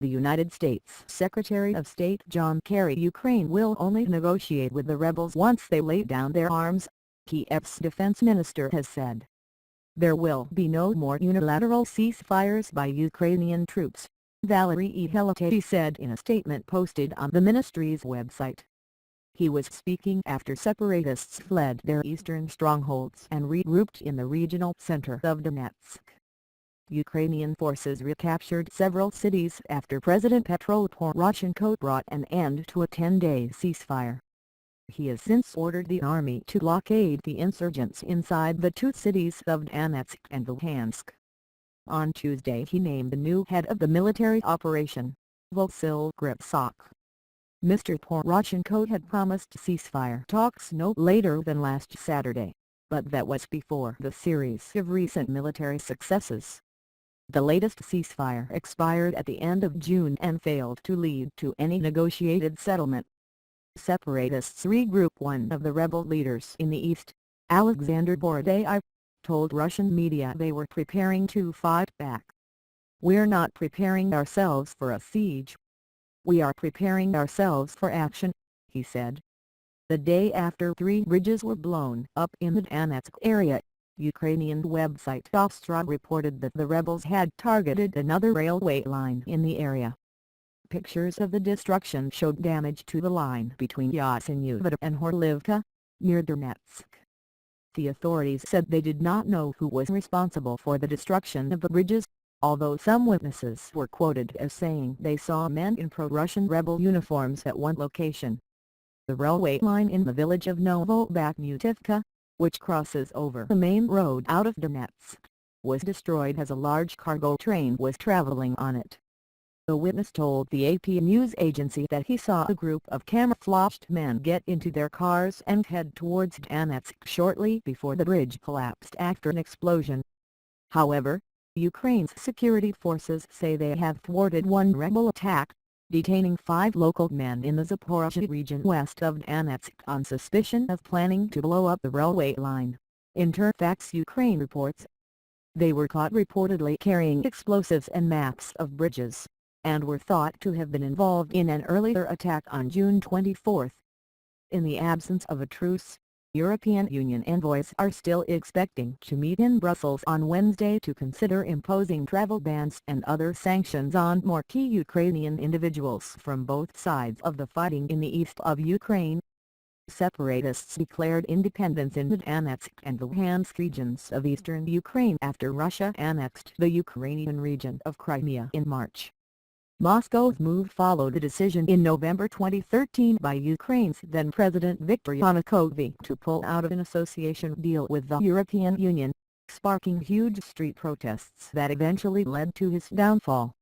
The United States Secretary of State John Kerry Ukraine will only negotiate with the rebels once they lay down their arms, Kiev's defense minister has said. There will be no more unilateral ceasefires by Ukrainian troops, Vasyl Grytsak said in a statement posted on the ministry's website. He was speaking after separatists fled their eastern strongholds and regrouped in the regional center of Donetsk. Ukrainian forces recaptured several cities after President Petro Poroshenko brought an end to a 10-day ceasefire. He has since ordered the army to blockade the insurgents inside the two cities of Donetsk and Luhansk. On Tuesday he named the new head of the military operation, Vasyl Grytsak. Mr. Poroshenko had promised ceasefire talks no later than last Saturday, but that was before the series of recent military successes. The latest ceasefire expired at the end of June and failed to lead to any negotiated settlement. Separatists regroup. One of the rebel leaders in the east, Alexander Borodai, told Russian media they were preparing to fight back. "We're not preparing ourselves for a siege. We are preparing ourselves for action," he said. The day after 3 bridges were blown up in the Donetsk area, Ukrainian website Ostra reported that the rebels had targeted another railway line in the area. Pictures of the destruction showed damage to the line between Yasenyuvata and Horlivka, near Donetsk. The authorities said they did not know who was responsible for the destruction of the bridges, although some witnesses were quoted as saying they saw men in pro-Russian rebel uniforms at one location. The railway line in the village of Novobakhmutivka, which crosses over the main road out of Donetsk, was destroyed as a large cargo train was traveling on it. A witness told the AP news agency that he saw a group of camouflaged men get into their cars and head towards Donetsk shortly before the bridge collapsed after an explosion. However, Ukraine's security forces say they have thwarted one rebel attack, detaining 5 local men in the Zaporizhzhia region west of Donetsk on suspicion of planning to blow up the railway line, Interfax Ukraine reports. They were caught reportedly carrying explosives and maps of bridges, and were thought to have been involved in an earlier attack on June 24. In the absence of a truce, European Union envoys are still expecting to meet in Brussels on Wednesday to consider imposing travel bans and other sanctions on more key Ukrainian individuals from both sides of the fighting in the east of Ukraine. Separatists declared independence in the Donetsk and Luhansk regions of eastern Ukraine after Russia annexed the Ukrainian region of Crimea in March. Moscow's move followed a decision in November 2013 by Ukraine's then-President Viktor Yanukovych to pull out of an association deal with the European Union, sparking huge street protests that eventually led to his downfall.